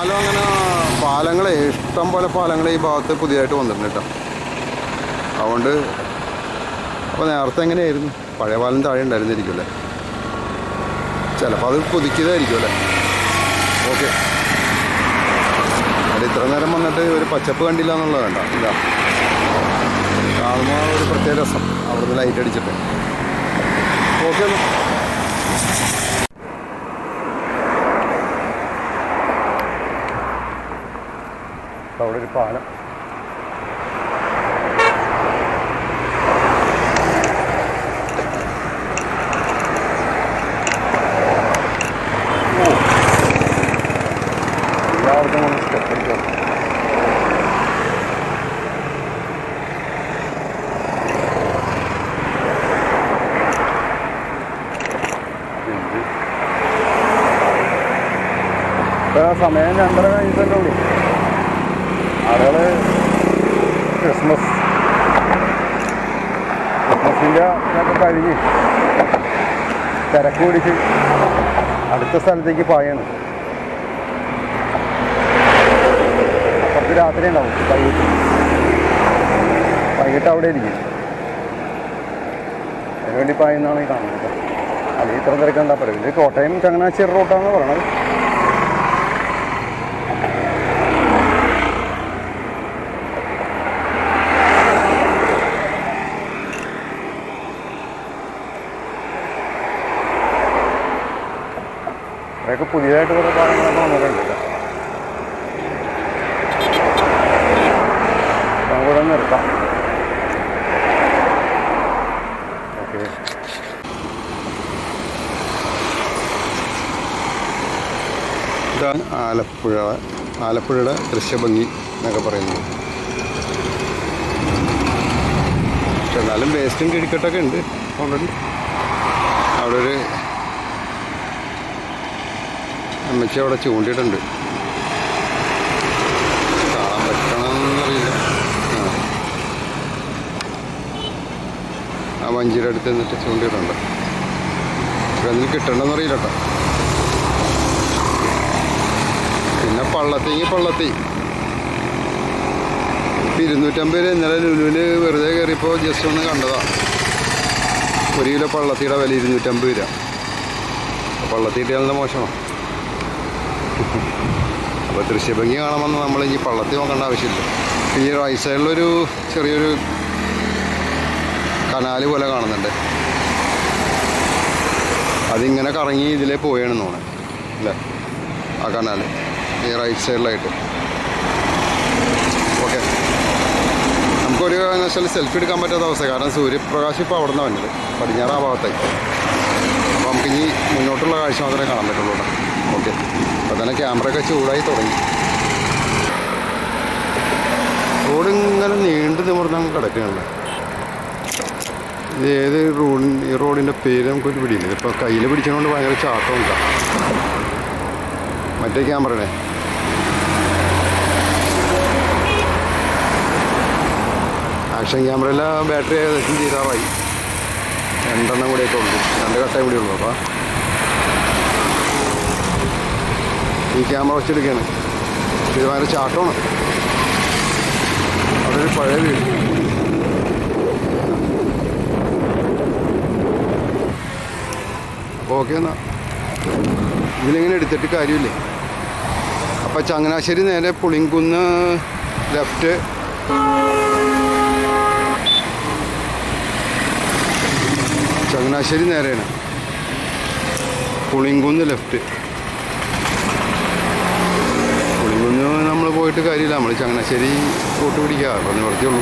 പാലം അങ്ങനെ പാലങ്ങളെ ഇഷ്ടം പോലെ പാലങ്ങൾ ഈ ഭാഗത്ത് പുതിയതായിട്ട് വന്നിട്ടുണ്ട് കേട്ടോ. അതുകൊണ്ട് അപ്പോൾ നേരത്തെ എങ്ങനെയായിരുന്നു? പഴയ പാലം താഴെ ഉണ്ടായിരുന്നിരിക്കും അല്ലേ? ചിലപ്പോൾ അത് പുതുക്കിയതായിരിക്കും അല്ലേ? ഓക്കെ. അത് ഇത്ര നേരം വന്നിട്ട് ഒരു പച്ചപ്പ് കണ്ടില്ല എന്നുള്ളത് വേണ്ട. ഇല്ല, കാണുമ്പോൾ ഒരു പ്രത്യേക രസം അവിടുന്ന് ലൈറ്റ് അടിച്ചിട്ട്. ഓക്കെ. അവിടെ ഒരു പാലം. എല്ലാവർക്കും ഒന്ന് സ്റ്റെപ്പ് അടിക്കാം. സമയം 2:30 കഴിഞ്ഞിട്ടല്ലേ ഉള്ളൂ. ആളുകൾ ക്രിസ്മസിൻ്റെ ഇതൊക്കെ കഴിഞ്ഞ് തിരക്ക് പിടിച്ച് അടുത്ത സ്ഥലത്തേക്ക് പായാണ്. അപ്പുറത്ത് രാത്രി ഉണ്ടാവും. വൈകിട്ട് അവിടെ ഇരിക്കും. അതിനുവേണ്ടി പായെന്നാണ് ഈ കാണുന്നത്. അത് ഇത്ര തിരക്ക് എന്താ പറയുക? ഇത് കോട്ടയം ചങ്ങനാശ്ശേരി റൂട്ടാണെന്ന് പറയണത്. അതൊക്കെ പുതിയതായിട്ട് കുറേ പാലങ്ങളൊക്കെ വന്നിട്ടുണ്ട്. നമുക്കിവിടെ നിർത്താം. ഓക്കെ. ഇതാണ് ആലപ്പുഴയുടെ ദൃശ്യഭംഗി എന്നൊക്കെ പറയുന്നത്. പക്ഷെ എന്നാലും വേസ്റ്റും കിഴിക്കെട്ടൊക്കെ ഉണ്ട് ഓൾറെഡി. അവിടെ ഒരു അമ്മച്ചി അവിടെ ചൂണ്ടിയിട്ടുണ്ട്. കാണാൻ പറ്റണമെന്നറിയില്ല. ആ വഞ്ചിയുടെ അടുത്ത് നിന്നിട്ട് ചൂണ്ടിയിട്ടുണ്ട്. പക്ഷെ അതിന് കിട്ടണമെന്നറിയില്ല കേട്ടോ. പിന്നെ പള്ളത്തി 250 ഇന്നലെ ലുലുവിൽ വെറുതെ കയറിയപ്പോൾ ജസ്റ്റ് ഒന്ന് കണ്ടതാ. 1 കിലോ പള്ളത്തിയുടെ വില 250 രൂപ. പള്ളത്തി കിട്ടിയാൽ മോശമാണ്. അപ്പോൾ ദൃശ്യഭംഗി കാണുമെന്ന് നമ്മൾ ഈ പള്ളത്തി നോക്കേണ്ട ആവശ്യമില്ല. ഈ റൈറ്റ് സൈഡിലൊരു ചെറിയൊരു കനാല് പോലെ കാണുന്നുണ്ട്. അതിങ്ങനെ കറങ്ങി ഇതിലേ പോയാണെന്ന് തോന്നുന്നത് അല്ലേ? ആ കനാല് ഈ റൈറ്റ് സൈഡിലായിട്ട്. ഓക്കെ. നമുക്കൊരു എന്ന് വെച്ചാൽ സെൽഫി എടുക്കാൻ പറ്റാത്ത അവസ്ഥ. കാരണം സൂര്യപ്രകാശം ഇപ്പോൾ അവിടെ നിന്ന് വന്നത് പടിഞ്ഞാറ് ആ ഭാഗത്തായി. അപ്പോൾ നമുക്കിനി മുന്നോട്ടുള്ള കാഴ്ച മാത്രമേ കാണാൻ പറ്റുള്ളൂ. ഓക്കെ. അപ്പോൾ തന്നെ ക്യാമറയൊക്കെ ചൂടായി തുടങ്ങി. റോഡ് ഇങ്ങനെ നീണ്ടു നിവർന്ന് കിടക്കുകയാണ്. ഇത് ഏത് ഈ റോഡിൻ്റെ പേര് നമുക്കൊരു പിടിയില്ല. ഇതിപ്പോൾ കയ്യിൽ പിടിച്ചതുകൊണ്ട് ഭയങ്കര ചാട്ടമുണ്ട്. മറ്റേ ക്യാമറയുടെ ആക്ഷൻ ക്യാമറയെല്ലാം ബാറ്ററി ഏകദേശം തീരാറായി. 2 എണ്ണം കൂടെയൊക്കെ ഉള്ളൂ. 2 കട്ടയും കൂടി ഉള്ളൂ. അപ്പോൾ ഈ ക്യാമറ വെച്ചെടുക്കുകയാണ്. ഇത് ഭയങ്കര ചാട്ടമാണ്. അവിടെ ഒരു പഴയ വീട്. അപ്പോൾ ഓക്കെ എന്നാൽ ഇതിലിങ്ങനെ എടുത്തിട്ട് കാര്യമില്ലേ. അപ്പോൾ ചങ്ങനാശ്ശേരി നേരെ പുളിങ്കുന്ന് ലെഫ്റ്റ്, ചങ്ങനാശ്ശേരി നേരെയാണ്, പുളിങ്കുന്ന് ലെഫ്റ്റ്. പുളിങ്കുന്ന് നമ്മൾ പോയിട്ട് കാര്യമില്ല. നമ്മൾ ചങ്ങനാശ്ശേരി റൂട്ട് പിടിക്കുക. അപ്പോൾ നിവർത്തിയുള്ളൂ.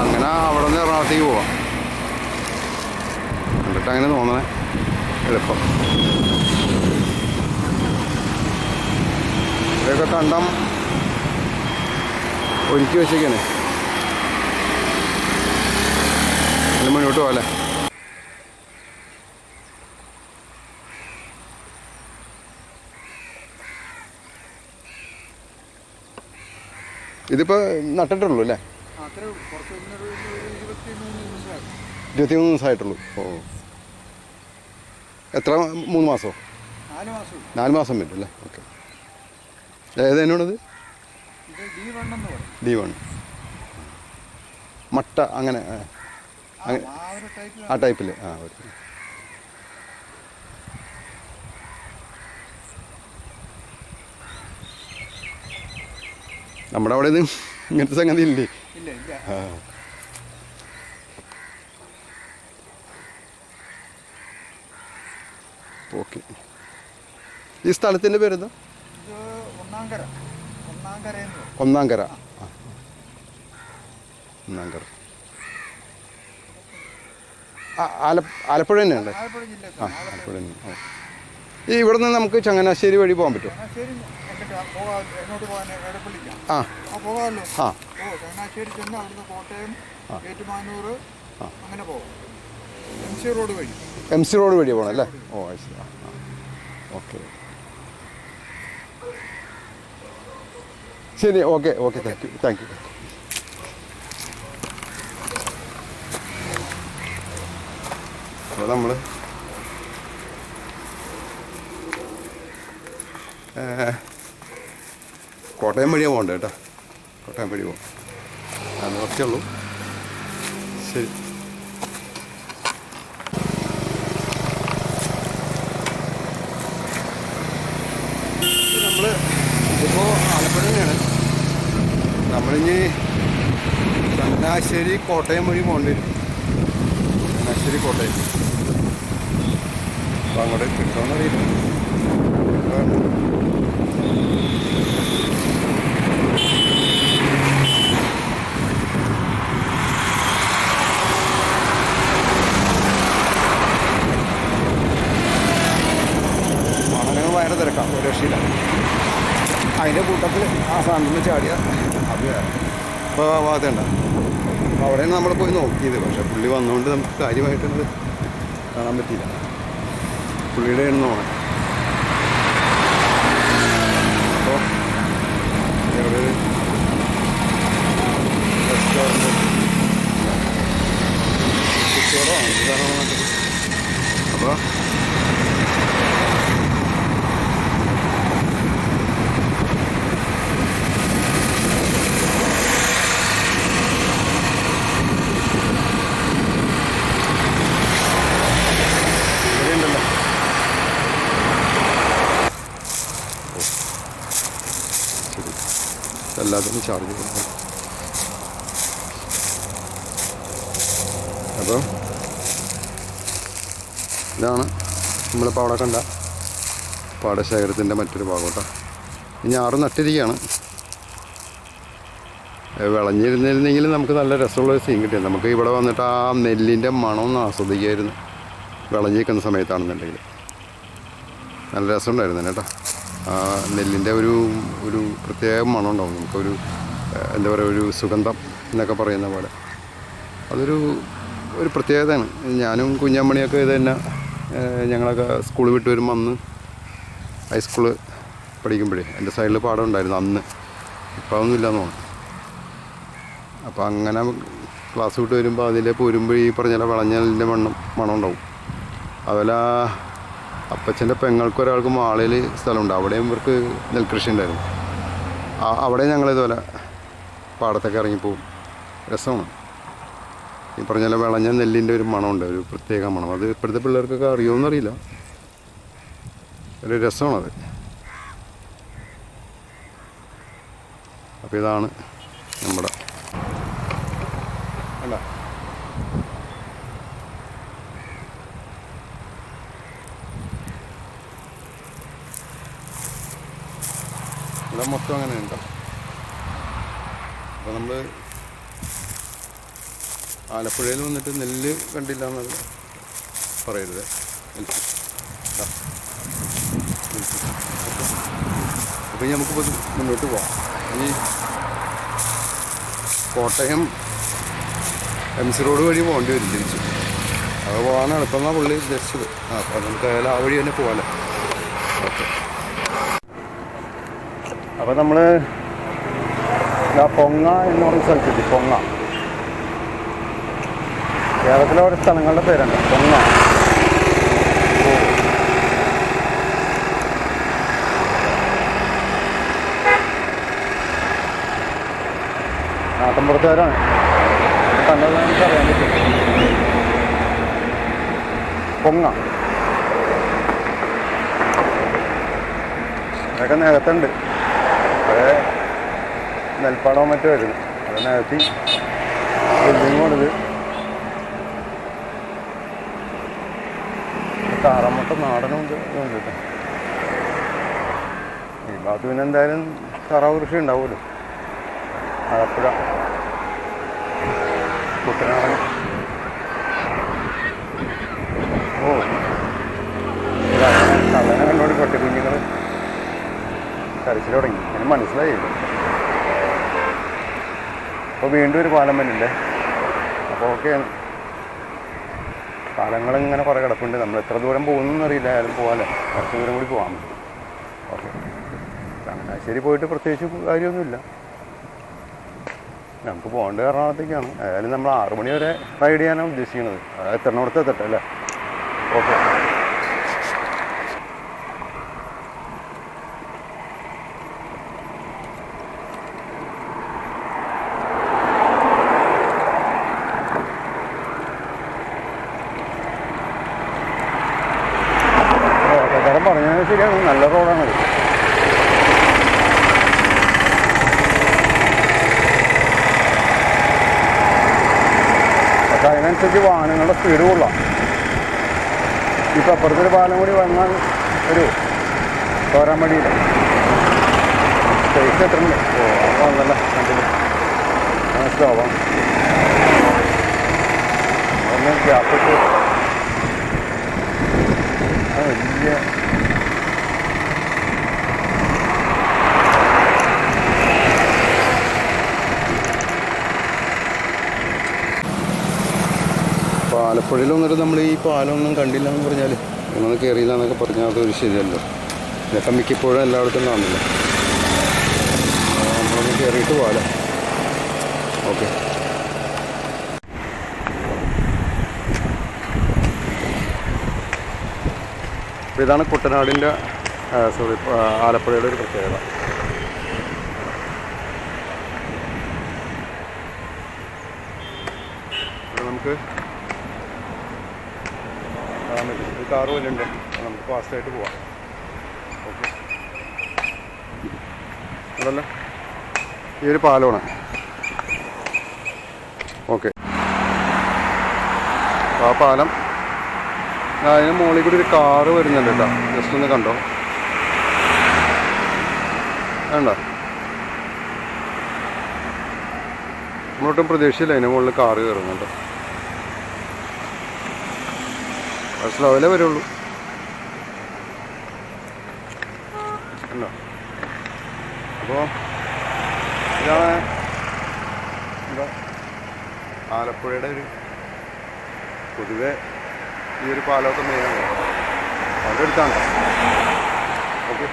അങ്ങനെ അവിടെ നിന്ന് എറണാകുളത്തേക്ക് പോവാം. എന്നിട്ട് അങ്ങനെ തോന്നണേ എളുപ്പം. ഇതൊക്കെ കണ്ടം ഒരുക്കി വെച്ചേക്കാണ്. അതിന് മുന്നോട്ട് പോകാല്ലേ. ഇതിപ്പോൾ നട്ടിട്ടുള്ളൂ അല്ലേ? 23 ദിവസമായിട്ടുള്ളൂ. ഓ, എത്ര? 3 മാസമോ? 4 മാസം പറ്റും അല്ലേ? ഓക്കെ. ഏതേനാണത്? D1 മട്ട അങ്ങനെ ആ ടൈപ്പിൽ. നമ്മുടെ അവിടെ നിന്ന് ഇങ്ങനത്തെ സംഗതി ഇല്ലേ? ഓക്കെ. ഈ സ്ഥലത്തിൻ്റെ പേരെന്താ? ഒന്നാംകര. ആലപ്പുഴ തന്നെയല്ലേ? ആലപ്പുഴ തന്നെ. ഈ ഇവിടെ നിന്ന് നമുക്ക് ചങ്ങനാശ്ശേരി വഴി പോകാൻ പറ്റുമോ? ചങ്ങനാശ്ശേരി ചെന്ന് അവിടുന്ന് കോട്ടയം, ഏറ്റുമാനൂർ അങ്ങനെ പോകും. MC റോഡ് വഴി പോകണം അല്ലേ? ഓക്കെ ശരി. Okay thank you. അപ്പോൾ നമ്മൾ കോട്ടയം വഴിയാണ് പോകേണ്ടത് കേട്ടോ. കോട്ടയം വഴി പോകും. അത് കുറച്ചേ ഉള്ളൂ. ശരി. നമ്മൾ ഇതിപ്പോൾ ആലപ്പുഴ തന്നെയാണ്. നമ്മളിനി ചങ്ങനാശ്ശേരി കോട്ടയം വഴി പോകേണ്ടി വരും. ചങ്ങനാശ്ശേരി കോട്ടയം. അപ്പോൾ അങ്ങോട്ട് കിട്ടുമെന്നറിയില്ല. ഭയങ്കര തിരക്കാം, ഒരു രക്ഷയില്ല. അതിൻ്റെ കൂട്ടത്തിൽ ആ സാധനം ചാടിയ അത് ഇപ്പോൾ ഭാഗത്തുണ്ട്. അപ്പോൾ അവിടെയാണ് നമ്മൾ പോയി നോക്കിയത്. പക്ഷേ പുള്ളി വന്നുകൊണ്ട് നമുക്ക് കാര്യമായിട്ടത് കാണാൻ പറ്റിയില്ല. പുള്ളിയുടെ നോക്കണം. അപ്പോൾ ഇവിടെ ഒരു റെസ്റ്റോറൻറ്റ് അപ്പോൾ എല്ലാത്തിനും ചാർജ് കൊടുക്കും. അപ്പോൾ ഇതാണ് നമ്മളിപ്പോൾ അവിടെ കണ്ട പാടശേഖരത്തിൻ്റെ മറ്റൊരു ഭാഗം കേട്ടോ. ഞാറ് നട്ടിരിക്കുകയാണ്. വിളഞ്ഞിരുന്നിരുന്നെങ്കിൽ നമുക്ക് നല്ല രസമുള്ളൊരു സീൻ കിട്ടിയത്. നമുക്ക് ഇവിടെ വന്നിട്ട് ആ നെല്ലിൻ്റെ മണമൊന്ന് ആസ്വദിക്കായിരുന്നു. വിളഞ്ഞിരിക്കുന്ന സമയത്താണെന്നുണ്ടെങ്കിൽ നല്ല രസമുണ്ടായിരുന്നു കേട്ടോ. ആ നെല്ലിൻ്റെ ഒരു പ്രത്യേക മണം ഉണ്ടാവും. നമുക്കൊരു എന്താ പറയുക, ഒരു സുഗന്ധം എന്നൊക്കെ പറയുന്ന പോലെ അതൊരു പ്രത്യേകതയാണ്. ഞാനും കുഞ്ഞമ്മണിയൊക്കെ ഇത് തന്നെ ഞങ്ങളൊക്കെ സ്കൂൾ വിട്ട് വരുമ്പോൾ അന്ന് ഹൈസ്കൂള് പഠിക്കുമ്പോഴേ എൻ്റെ സൈഡിൽ പാടം ഉണ്ടായിരുന്നു അന്ന്. ഇപ്പോൾ അതൊന്നുമില്ലെന്ന് തോന്നുന്നു. അപ്പോൾ അങ്ങനെ ക്ലാസ് വിട്ട് വരുമ്പോൾ അതിലെ പോരുമ്പോൾ ഈ പറഞ്ഞ വിളഞ്ഞലിൻ്റെ മണം ഉണ്ടാവും. അതുപോലെ അപ്പച്ചൻ്റെ പെങ്ങൾക്ക് ഒരാൾക്ക് മാളയിൽ സ്ഥലമുണ്ട്. അവിടെയും ഇവർക്ക് നെൽകൃഷി ഉണ്ടായിരുന്നു. അവിടെ ഞങ്ങളിതുപോലെ പാടത്തൊക്കെ ഇറങ്ങിപ്പോവും. രസമാണ്. ഈ പറഞ്ഞ വിളഞ്ഞ നെല്ലിൻ്റെ ഒരു മണമുണ്ട്, ഒരു പ്രത്യേക മണം. അത് ഇപ്പോഴത്തെ പിള്ളേർക്കൊക്കെ അറിയുമെന്നറിയില്ല. ഒരു രസമാണത്. അപ്പോൾ ഇതാണ് നമ്മുടെ അല്ല ഇവിടെ മൊത്തം അങ്ങനെ ഉണ്ടോ. അപ്പോൾ നമ്മൾ ആലപ്പുഴയിൽ വന്നിട്ട് നെല്ല് കണ്ടില്ല എന്നല്ല പറയരുത്. അപ്പോൾ നമുക്കിപ്പോൾ മുന്നോട്ട് പോകാം. ഇനി കോട്ടയം MC റോഡ് വഴി പോകേണ്ടി വരും തിരിച്ചു. അത് പോകാൻ എളുപ്പമെന്നാണ് പുള്ളി ഉദ്ദേശിച്ചത്. അപ്പോൾ നമുക്ക് ആ വഴി തന്നെ പോകാമല്ലോ. ഓക്കെ. അപ്പോൾ നമ്മൾ പൊങ്ങ എന്ന് പറയുന്ന സ്ഥലത്തെത്തി. പൊങ്ങ കേരളത്തിലെ ഓരോ സ്ഥലങ്ങളുടെ പേരുണ്ട്. പൊങ്ങ. നാട്ടിൻപുറത്തുകാരാണ്. കണ്ടാൽ നമുക്ക് അറിയാൻ പറ്റും. പൊങ്ങ അതൊക്കെ നികത്തുണ്ട്. പഴയ നെൽപ്പാടവും മറ്റും വരുന്നു. അത് നികത്തി ബിൽഡിങ് കൊടുത്ത് താറമുട്ട നാടനുണ്ട് കേട്ടോ. ഈ ഭാഗത്ത് പിന്നെ എന്തായാലും താറാവ് കൃഷി ഉണ്ടാവുമല്ലോ. ആലപ്പുഴ കുട്ടനാടൻ. ഓ കള്ളനെ കണ്ടോടി പട്ടിക്കുഞ്ഞുങ്ങൾ കരച്ചിൽ തുടങ്ങി. എനിക്ക് മനസ്സിലായില്ല. അപ്പോൾ വീണ്ടും ഒരു പാലം വരുന്നുണ്ട്. അപ്പോൾ ഓക്കെയാണ്. പാലങ്ങളിങ്ങനെ കുറേ കിടപ്പുണ്ട്. നമ്മൾ എത്ര ദൂരം പോകുന്നതെന്ന് അറിയില്ല. ആയാലും പോകാമല്ലോ. കുറച്ച് ദൂരം കൂടി പോകാം. ഓക്കെ. ചങ്ങനാശ്ശേരി പോയിട്ട് പ്രത്യേകിച്ച് കാര്യമൊന്നുമില്ല. നമുക്ക് പോകേണ്ടത് എറണാകുളത്തേക്കാണ്. ഏതായാലും നമ്മൾ 6 മണി വരെ റൈഡ് ചെയ്യാനാണ് ഉദ്ദേശിക്കുന്നത്. എത്തണോടത്ത് എത്തട്ടെ അല്ലേ. ഓക്കെ. ഓട്ടോക്കാരൻ പറഞ്ഞത് ശരിയാണ്. നല്ല റോഡാണത്. പക്ഷെ അതിനനുസരിച്ച് വാഹനങ്ങളുടെ സ്പീഡ് കൊള്ളാം. ഇപ്പം അപ്പുറത്തൊരു പാലം കൂടി വന്നാൽ ഒരു തോരാൻ മടിയില്ല. സ്പേസ് എത്രയുണ്ട്. ഓ അപ്പോൾ നല്ല കണ്ടില്ല. മനസ്സിലാവാം. ഒന്ന് ഗ്യാപ്പിട്ട് വലിയ ആലപ്പുഴയിൽ വന്നിട്ട് നമ്മൾ ഈ പാലമൊന്നും കണ്ടില്ല എന്ന് പറഞ്ഞാൽ ഒന്നും കയറിയില്ല എന്നൊക്കെ പറഞ്ഞാൽ അതൊരു ശരിയല്ലോ. ഇതൊക്കെ മിക്കപ്പോഴും എല്ലായിടത്തും കാണില്ല. നമ്മളൊന്ന് കയറിയിട്ട് പോകാലോ. ഓക്കെ. അപ്പോൾ ഇതാണ് കുട്ടനാടിൻ്റെ ആലപ്പുഴയുടെ ഒരു പ്രത്യേകത. നമുക്ക് ഒരു കാറ് പോലുണ്ട്. നമുക്ക് ഫാസ്റ്റായിട്ട് പോവാം. ഓക്കെ. അതല്ല ഈ ഒരു പാലമാണ്. ഓക്കെ. ആ പാലം അതിന് മുകളിൽ കൂടി ഒരു കാറ് വരുന്നുണ്ട് കേട്ടോ. ജസ്റ്റ് ഒന്ന് കണ്ടോ. വേണ്ട നമ്മളൊട്ടും പ്രതീക്ഷയില്ല അതിന് മുകളിൽ കാറ് കയറുന്നുണ്ട്. സ്ലോയിലേ വരുള്ളൂ. ഉണ്ടോ. അപ്പോൾ ഇതാണ് എന്താ ആലപ്പുഴയുടെ ഒരു പൊതുവെ ഈ ഒരു പാലമൊക്കെ മെയിനാണ്. അവിടെ അടുത്താണ്. ഓക്കെ.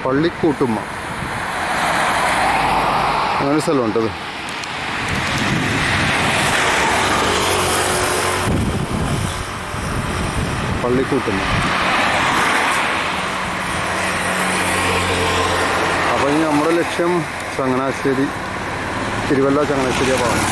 പള്ളിക്കൂട്ടുമ്മ അങ്ങനെ സ്ഥലമുണ്ടത്. പള്ളിക്കൂട്ടുമ്മ. അപ്പോൾ ഇനി നമ്മുടെ ലക്ഷ്യം ചങ്ങനാശ്ശേരി, തിരുവല്ല ചങ്ങനാശ്ശേരി ഭാഗം.